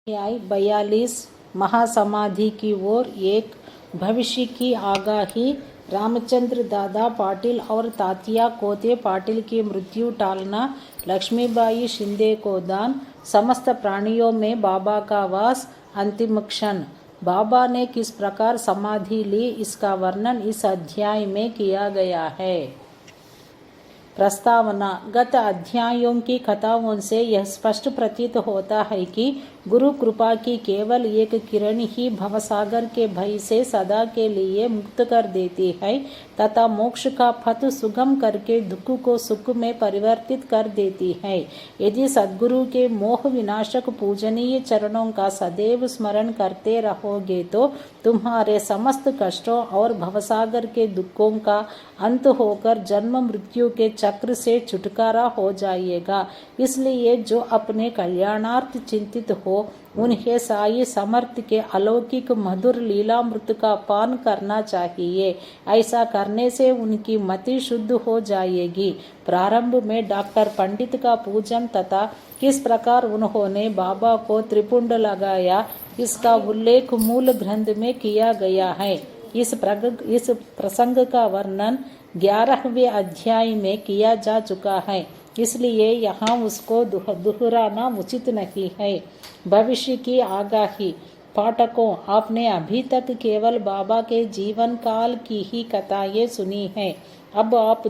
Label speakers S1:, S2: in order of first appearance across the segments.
S1: अध्याय 42 महासमाधि की ओर एक भविष्य की आगाही। रामचंद्र दादा पाटिल और तात्या कोते पाटिल की मृत्यु टालना, लक्ष्मीबाई शिंदे को दान, समस्त प्राणियों में बाबा का वास, अंतिम क्षण। बाबा ने किस प्रकार समाधि ली, इसका वर्णन इस अध्याय में किया गया है। प्रस्तावना। गत अध्यायों की कथाओं से यह स्पष्ट प्रतीत होता है कि गुरु कृपा की केवल एक किरण ही भवसागर के भय से सदा के लिए मुक्त कर देती है तथा मोक्ष का पथ सुगम करके दुख को सुख में परिवर्तित कर देती है। यदि सद्गुरु के मोह विनाशक पूजनीय चरणों का सदैव स्मरण करते रहोगे तो तुम्हारे समस्त कष्टों और भवसागर के दुखों का अंत होकर जन्म मृत्यु के चक्र से छुटकारा हो जाएगा। इसलिए जो अपने कल्याणार्थ चिंतित हो उन्हें साई समर्थ के अलौकिक मधुर लीलामृत का पान करना चाहिए। ऐसा करने से उनकी मति शुद्ध हो जाएगी। प्रारंभ में डॉक्टर पंडित का पूजन तथा किस प्रकार उन्होंने बाबा को त्रिपुंड लगाया, इसका उल्लेख मूल ग्रंथ में किया गया है। इस प्रसंग का वर्णन 11वें अध्याय में किया जा चुका है, इसलिए यहाँ उसको दोहराना उचित नहीं है। भविष्य की आगाही। पाठकों, आपने अभी तक केवल बाबा के जीवन काल की ही कथाएं सुनी हैं। अब आप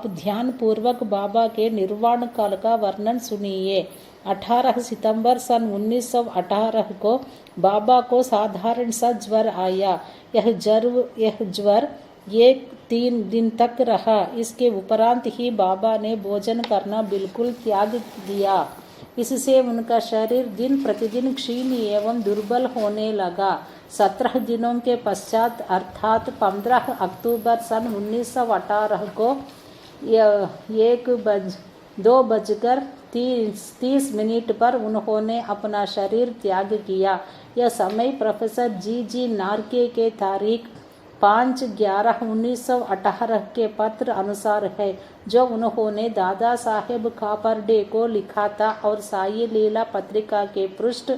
S1: ध्यान पूर्वक बाबा के निर्वाण काल का वर्णन सुनिए। 18 सितंबर सन 1918 को बाबा को साधारण सा ज्वर आया। यह ज्वर 3 दिन तक रहा। इसके उपरांत ही बाबा ने भोजन करना बिल्कुल त्याग दिया। इससे उनका शरीर दिन प्रतिदिन क्षीण एवं दुर्बल होने लगा। 17 दिनों के पश्चात अर्थात 15 अक्टूबर सन 1918 को 2:30 पर उन्होंने अपना शरीर त्याग किया। यह समय प्रोफेसर जी नार्के के तारीख 5/11/1918 के पत्र अनुसार है, जो उन्होंने दादा साहेब खापर्डे को लिखा था और साई लीला पत्रिका के पृष्ठ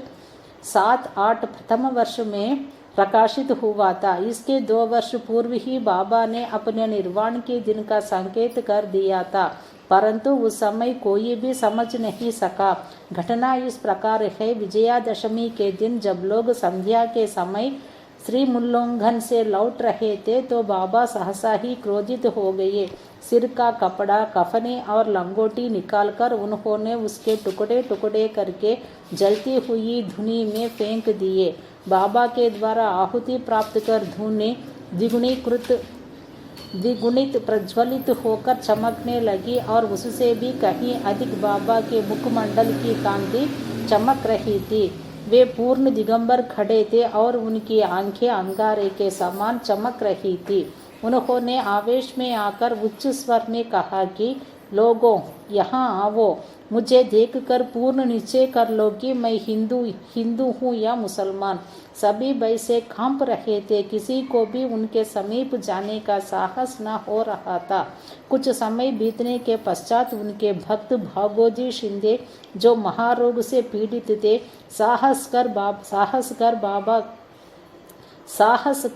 S1: 7-8 प्रथम वर्ष में प्रकाशित हुआ था। इसके 2 वर्ष पूर्व ही बाबा ने अपने निर्वाण के दिन का संकेत कर दिया था, परंतु उस समय कोई भी समझ नहीं सका। घटना इस प्रकार है। विजयादशमी के दिन जब लोग संध्या के समय श्री मुल्लोंघन से लौट रहे थे तो बाबा सहसा ही क्रोधित हो गए। सिर का कपड़ा, कफनी और लंगोटी निकालकर उन्होंने उसके टुकड़े टुकड़े करके जलती हुई धुनी में फेंक दिए। बाबा के द्वारा आहुति प्राप्त कर धुनी द्विगुणित प्रज्वलित होकर चमकने लगी और उससे भी कहीं अधिक बाबा के मुखमंडल की कांति चमक रही थी। वे पूर्ण दिगंबर खड़े थे और उनकी आंखें अंगारे के समान चमक रही थी। उन्होंने आवेश में आकर उच्च स्वर में कहा कि लोगों, यहाँ आओ। मुझे देखकर पूर्ण निश्चय कर लो कि मैं हिंदू हूँ या मुसलमान। सभी भय से कांप रहे थे। किसी को भी उनके समीप जाने का साहस न हो रहा था। कुछ समय बीतने के पश्चात उनके भक्त भागोजी शिंदे, जो महारोग से पीड़ित थे, साहस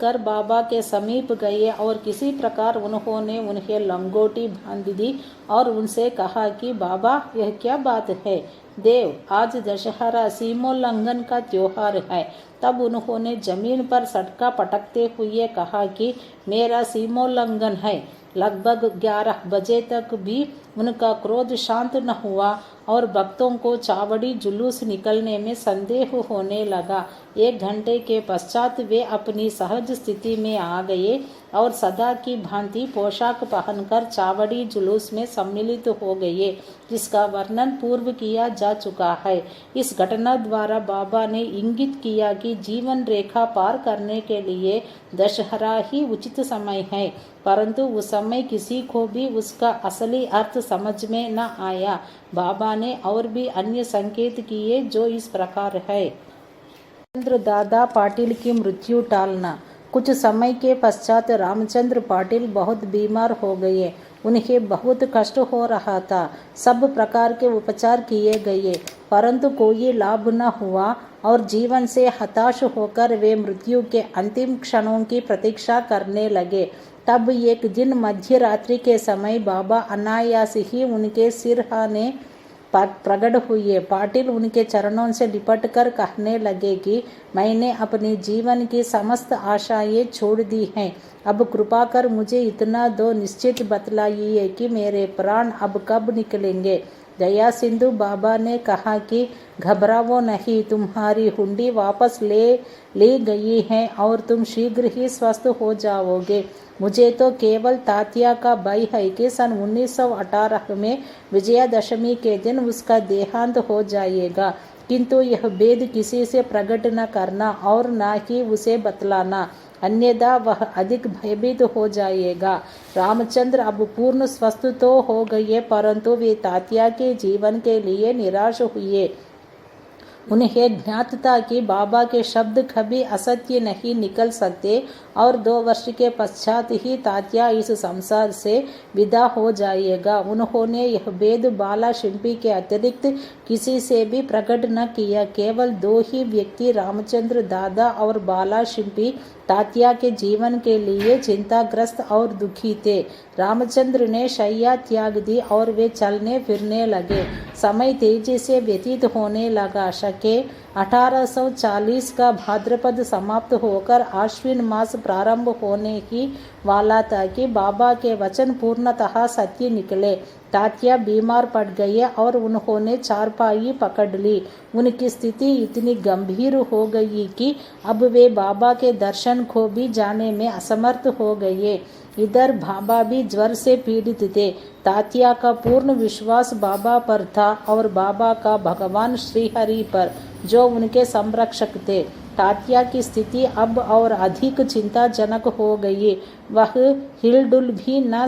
S1: कर बाबा के समीप गए और किसी प्रकार उन्होंने उन्हें लंगोटी बांध दी और उनसे कहा कि बाबा, यह क्या बात है? देव, आज दशहरा सीमोल्लंघन का त्योहार है। तब उन्होंने जमीन पर सटका पटकते हुए कहा कि मेरा सीमोल्लंघन है। लगभग 11 बजे तक भी उनका क्रोध शांत न हुआ और भक्तों को चावड़ी जुलूस निकलने में संदेह होने लगा। 1 घंटे के पश्चात वे अपनी सहज स्थिति में आ गए और सदा की भांति पोशाक पहनकर चावड़ी जुलूस में सम्मिलित हो गए, जिसका वर्णन पूर्व किया जा चुका है। इस घटना द्वारा बाबा ने इंगित किया कि जीवन रेखा पार करने के लिए दशहरा ही उचित समय है, परंतु उस समय किसी को भी उसका असली अर्थ समझ में न आया। बाबा ने और भी अन्य संकेत किए, जो इस प्रकार है। रामचंद्र दादा पाटिल की मृत्यु टालना। कुछ समय के पश्चात रामचंद्र पाटिल बहुत बीमार हो गए। उन्हें बहुत कष्ट हो रहा था। सब प्रकार के उपचार किए गए परंतु कोई लाभ न हुआ और जीवन से हताश होकर वे मृत्यु के अंतिम क्षणों की प्रतीक्षा करने लगे। तब एक दिन मध्य रात्रि के समय बाबा अनायास ही उनके सिरहाने प्रकट हुए। पाटिल उनके चरणों से लिपट कर कहने लगे कि मैंने अपने जीवन की समस्त आशाएं छोड़ दी हैं। अब कृपा कर मुझे इतना दो निश्चित बतलाइए कि मेरे प्राण अब कब निकलेंगे। दया सिंधु बाबा ने कहा कि घबराओ नहीं, तुम्हारी हुंडी वापस ले गई है और तुम शीघ्र ही स्वस्थ हो जाओगे। मुझे तो केवल तात्या का भय है कि सन 1918 में विजयादशमी के दिन उसका देहांत हो जाएगा, किंतु यह भेद किसी से प्रकट न करना और न ही उसे बतलाना, अन्यथा वह अधिक भयभीत हो जाएगा। रामचंद्र अब पूर्ण स्वस्थ तो हो गए परंतु वे तात्या के जीवन के लिए निराश हुए। उन्हें ज्ञात था कि बाबा के शब्द कभी असत्य नहीं निकल सकते और 2 वर्ष के पश्चात ही तात्या इस संसार से विदा हो जाएगा। उन्होंने यह भेद बाला शिंपी के अतिरिक्त किसी से भी प्रकट न किया। केवल 2 ही व्यक्ति रामचंद्र दादा और बाला शिंपी तात्या के जीवन के लिए चिंताग्रस्त और दुखी थे। रामचंद्र ने शैया त्याग दी और वे चलने फिरने लगे। समय तेजी से व्यतीत होने लगा। शके 1840 का भाद्रपद समाप्त होकर आश्विन मास प्रारंभ होने ही वाला था कि बाबा के वचन पूर्णतः सत्य निकले। तात्या बीमार पड़ गए और उन्होंने चारपाई पकड़ ली। उनकी स्थिति इतनी गंभीर हो गई कि अब वे बाबा के दर्शन को भी जाने में असमर्थ हो गए। इधर बाबा भी ज्वर से पीड़ित थे। तात्या का पूर्ण विश्वास बाबा पर था और बाबा का भगवान श्रीहरि पर, जो उनके संरक्षक थे। तात्या की स्थिति अब और अधिक चिंताजनक हो गई। वह हिलडुल भी न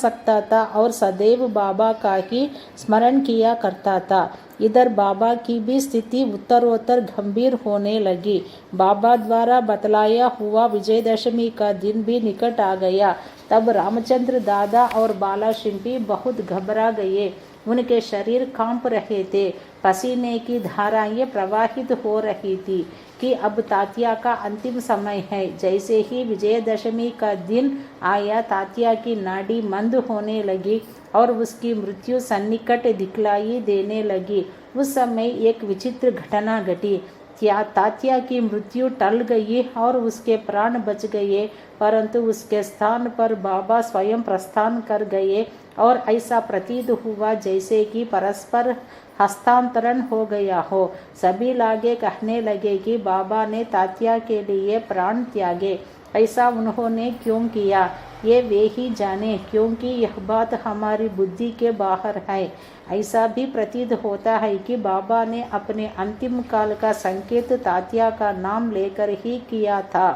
S1: सकता था और सदैव बाबा का ही स्मरण किया करता था। इधर बाबा की भी स्थिति उत्तरोत्तर गंभीर होने लगी। बाबा द्वारा बतलाया हुआ विजयदशमी का दिन भी निकट आ गया। तब रामचंद्र दादा और बाला शिंपी बहुत घबरा गए। उनके शरीर कांप रहे थे, पसीने की धाराएं प्रवाहित हो रही थी कि अब तात्या का अंतिम समय है। जैसे ही विजयदशमी का दिन आया, तात्या की नाड़ी मंद होने लगी और उसकी मृत्यु सन्निकट दिखलाई देने लगी। उस समय एक विचित्र घटना घटी। तात्या की मृत्यु टल गई और उसके प्राण बच गए, परंतु उसके स्थान पर बाबा स्वयं प्रस्थान कर गए और ऐसा प्रतीत हुआ जैसे कि परस्पर हस्तांतरण हो गया हो। सभी लागे कहने लगे कि बाबा ने तात्या के लिए प्राण त्यागे। ऐसा उन्होंने क्यों किया, ये वे ही जाने, क्योंकि यह बात हमारी बुद्धि के बाहर है। ऐसा भी प्रतीत होता है कि बाबा ने अपने अंतिम काल का संकेत तात्या का नाम लेकर ही किया था।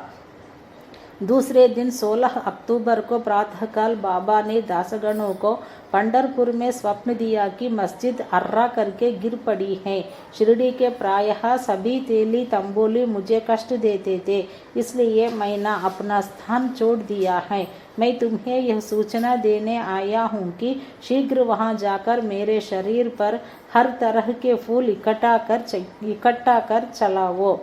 S1: दूसरे दिन 16 अक्टूबर को प्रातःकाल बाबा ने दासगणों को पंढरपुर में स्वप्न दिया कि मस्जिद अर्रा करके गिर पड़ी है। शिरडी के प्रायः सभी तेली तंबोली मुझे कष्ट देते थे, इसलिए मैंने अपना स्थान छोड़ दिया है। मैं तुम्हें यह सूचना देने आया हूँ कि शीघ्र वहाँ जाकर मेरे शरीर पर हर तरह के फूल इकट्ठा कर चलाओ।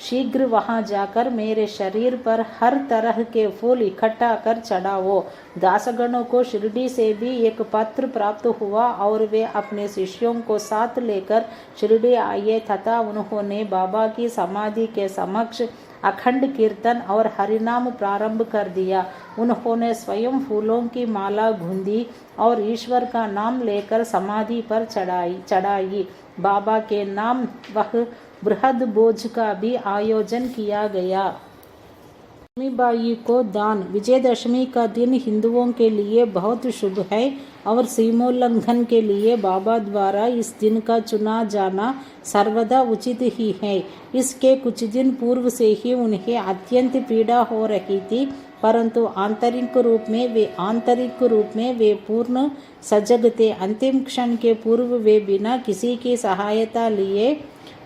S1: शीघ्र वहाँ जाकर मेरे शरीर पर हर तरह के फूल इकट्ठा कर चढ़ाओ। दासगणों को शिरडी से भी एक पत्र प्राप्त हुआ और वे अपने शिष्यों को साथ लेकर शिरडी आए तथा उन्होंने बाबा की समाधि के समक्ष अखंड कीर्तन और हरिनाम प्रारंभ कर दिया। उन्होंने स्वयं फूलों की माला गूंदी और ईश्वर का नाम लेकर समाधि पर चढ़ाई। बाबा के नाम वह बृहद भोज का भी आयोजन किया गया। लक्ष्मीबाई को दान। विजयदशमी का दिन हिंदुओं के लिए बहुत शुभ है और सीमोल्लंघन के लिए बाबा द्वारा इस दिन का चुना जाना सर्वदा उचित ही है। इसके कुछ दिन पूर्व से ही उन्हें अत्यंत पीड़ा हो रही थी, परंतु आंतरिक रूप में वे पूर्ण सजग थे। अंतिम क्षण के पूर्व वे बिना किसी की सहायता लिए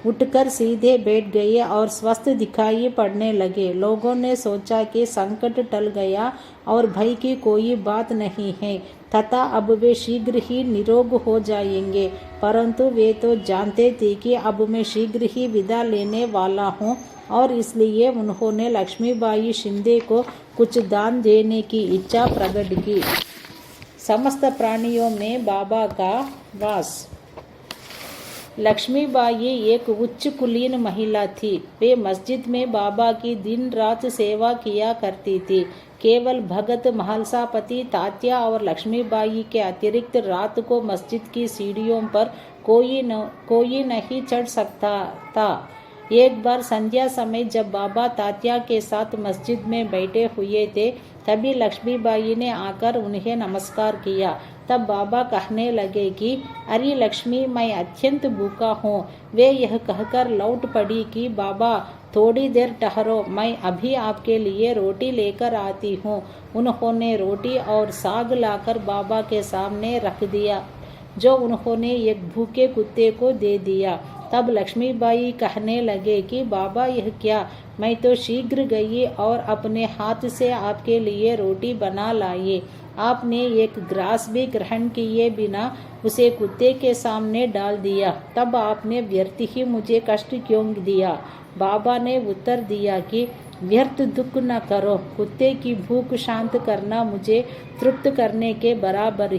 S1: उठकर सीधे बैठ गए और स्वस्थ दिखाई पड़ने लगे। लोगों ने सोचा कि संकट टल गया और भय की कोई बात नहीं है तथा अब वे शीघ्र ही निरोग हो जाएंगे, परंतु वे तो जानते थे कि अब मैं शीघ्र ही विदा लेने वाला हूँ और इसलिए उन्होंने लक्ष्मीबाई शिंदे को कुछ दान देने की इच्छा प्रकट की। समस्त प्राणियों में बाबा का वास। लक्ष्मीबाई एक उच्च कुलीन महिला थी। वे मस्जिद में बाबा की दिन रात सेवा किया करती थी। केवल भगत महलसापति तात्या और लक्ष्मीबाई के अतिरिक्त रात को मस्जिद की सीढ़ियों पर कोई नहीं चढ़ सकता था। एक बार संध्या समय जब बाबा तात्या के साथ मस्जिद में बैठे हुए थे, तभी लक्ष्मीबाई ने आकर उन्हें नमस्कार किया। तब बाबा कहने लगे कि अरे लक्ष्मी, मैं अत्यंत भूखा हूँ। वे यह कहकर लौट पड़ी कि बाबा थोड़ी देर ठहरो, मैं अभी आपके लिए रोटी लेकर आती हूँ। उन्होंने रोटी और साग लाकर बाबा के सामने रख दिया, जो उन्होंने एक भूखे कुत्ते को दे दिया। तब लक्ष्मीबाई कहने लगे कि बाबा यह क्या, मैं तो शीघ्र गई और अपने हाथ से आपके लिए रोटी बना लाई। आपने एक ग्रास भी ग्रहण किए बिना उसे कुत्ते के सामने डाल दिया। तब आपने व्यर्थ ही मुझे कष्ट क्यों दिया? बाबा ने उत्तर दिया कि व्यर्थ दुख न करो, कुत्ते की भूख शांत करना मुझे तृप्त करने के बराबर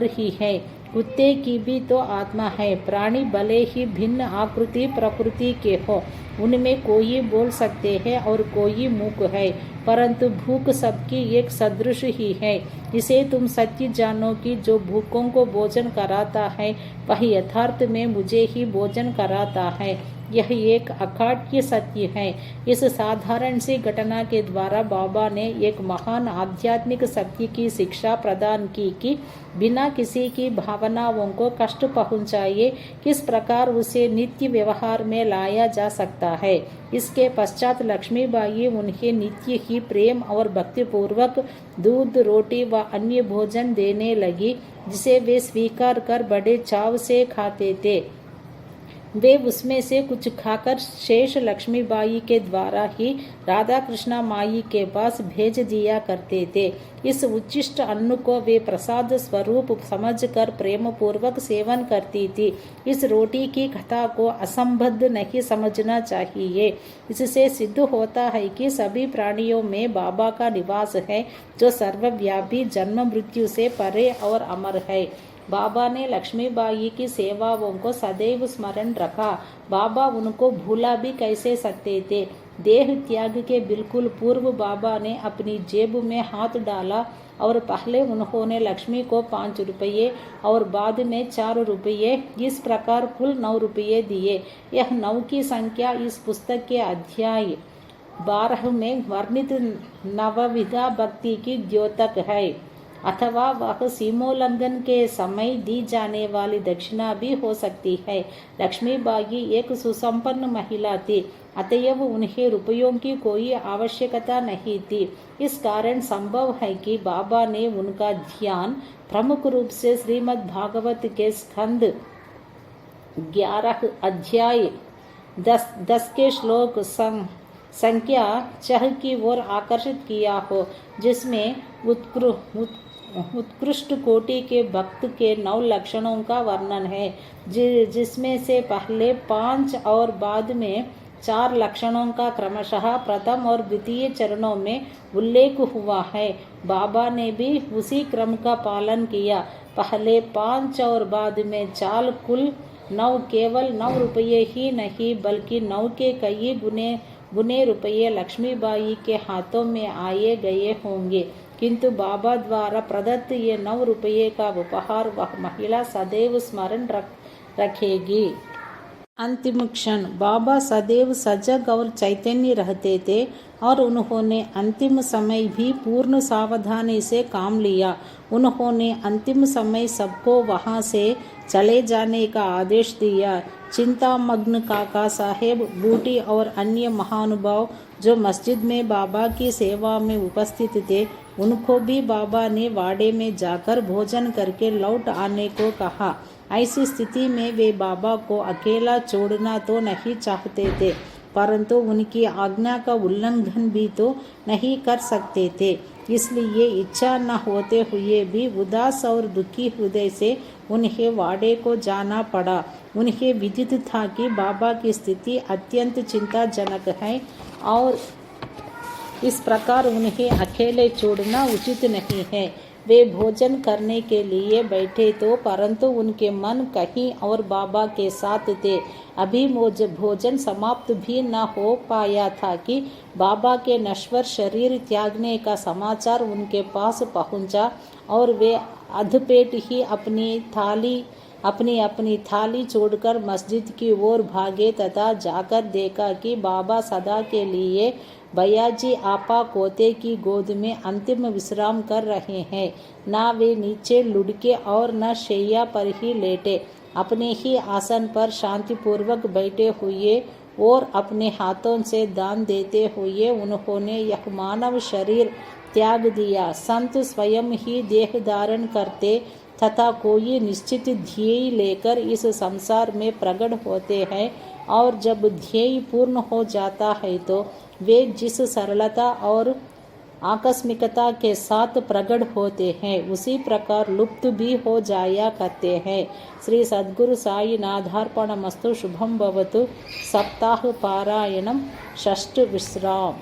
S1: ही है। कुत्ते की भी तो आत्मा है। प्राणी भले ही भिन्न आकृति प्रकृति के हो, उनमें कोई बोल सकते हैं और कोई मूक है, परंतु भूख सबकी एक सदृश ही है। इसे तुम सच्ची जानो कि जो भूखों को भोजन कराता है वह यथार्थ में मुझे ही भोजन कराता है। यह एक अकाट्य सत्य है। इस साधारण सी घटना के द्वारा बाबा ने एक महान आध्यात्मिक सत्य की शिक्षा प्रदान की कि बिना किसी की भावनाओं को कष्ट पहुंचाए किस प्रकार उसे नित्य व्यवहार में लाया जा सकता है। इसके पश्चात लक्ष्मीबाई उन्हें नित्य ही प्रेम और भक्तिपूर्वक दूध, रोटी व अन्य भोजन देने लगी, जिसे वे स्वीकार कर बड़े चाव से खाते थे। वे उसमें से कुछ खाकर शेष लक्ष्मीबाई के द्वारा ही राधा कृष्णा माई के पास भेज दिया करते थे। इस उच्चिष्ट अन्न को वे प्रसाद स्वरूप समझकर प्रेम पूर्वक सेवन करती थी। इस रोटी की कथा को असंबद्ध नहीं समझना चाहिए। इससे सिद्ध होता है कि सभी प्राणियों में बाबा का निवास है, जो सर्वव्यापी, जन्म मृत्यु से परे और अमर है। बाबा ने लक्ष्मीबाई की सेवाओं को सदैव स्मरण रखा। बाबा उनको भूला भी कैसे सकते थे। देह त्याग के बिल्कुल पूर्व बाबा ने अपनी जेब में हाथ डाला और पहले उन्होंने लक्ष्मी को 5 रुपये और बाद में 4 रुपये, इस प्रकार कुल 9 रुपये दिए। यह 9 की संख्या इस पुस्तक के अध्याय 12 में वर्णित नवविधा भक्ति की द्योतक है, अथवा वह सीमोल्लंघन के समय दी जाने वाली दक्षिणा भी हो सकती है। लक्ष्मीबाई एक सुसंपन्न महिला थी, अतएव उन्हें रुपयों की कोई आवश्यकता नहीं थी। इस कारण संभव है कि बाबा ने उनका ध्यान प्रमुख रूप से श्रीमद् भागवत के स्कंद 11 अध्याय 10 के श्लोक संख्या 6 की ओर आकर्षित किया हो, जिसमें उत्कृष्ट कोटि के भक्त के 9 लक्षणों का वर्णन है, जिसमें से पहले 5 और बाद में 4 लक्षणों का क्रमशः प्रथम और द्वितीय चरणों में उल्लेख हुआ है। बाबा ने भी उसी क्रम का पालन किया। पहले 5 और बाद में 4, कुल 9। केवल 9 रुपये ही नहीं बल्कि 9 के कई गुने रुपये लक्ष्मीबाई के हाथों में आए गए होंगे, किंतु बाबा द्वारा प्रदत्त ये 9 रुपये का उपहार वह महिला सदैव स्मरण रखेगी। अंतिम क्षण। बाबा सदैव सजग और चैतन्य रहते थे और उन्होंने अंतिम समय भी पूर्ण सावधानी से काम लिया। उन्होंने अंतिम समय सबको वहां से चले जाने का आदेश दिया। चिंतामग्न काका साहेब, बूटी और अन्य महानुभाव जो मस्जिद में बाबा की सेवा में उपस्थित थे, उनको भी बाबा ने वाड़े में जाकर भोजन करके लौट आने को कहा। ऐसी स्थिति में वे बाबा को अकेला छोड़ना तो नहीं चाहते थे, परंतु उनकी आज्ञा का उल्लंघन भी तो नहीं कर सकते थे। इसलिए इच्छा न होते हुए भी उदास और दुखी हृदय से उन्हें वाड़े को जाना पड़ा। उन्हें विदित था कि बाबा की स्थिति अत्यंत चिंताजनक है और इस प्रकार उन्हें अकेले छोड़ना उचित नहीं है। वे भोजन करने के लिए बैठे तो परंतु उनके मन कहीं और बाबा के साथ थे। अभी भोजन समाप्त भी न हो पाया था कि बाबा के नश्वर शरीर त्यागने का समाचार उनके पास पहुंचा और वे अधपेट ही अपनी थाली छोड़कर मस्जिद की ओर भागे तथा जाकर देखा कि बाबा सदा के लिए भैयाजी आपा कोते की गोद में अंतिम विश्राम कर रहे हैं। ना वे नीचे लुढ़के और न शैया पर ही लेटे, अपने ही आसन पर शांतिपूर्वक बैठे हुए और अपने हाथों से दान देते हुए उन्होंने यह मानव शरीर त्याग दिया। संत स्वयं ही देह धारण करते तथा कोई निश्चित ध्येय लेकर इस संसार में प्रकट होते हैं और जब ध्येय पूर्ण हो जाता है तो वे जिस सरलता और आकस्मिकता के साथ प्रकट होते हैं उसी प्रकार लुप्त भी हो जाया करते हैं। श्री सद्गुरु साई नाथार्पणमस्तु। शुभम भवतु। सप्ताह पारायणम षष्ठ विश्राम।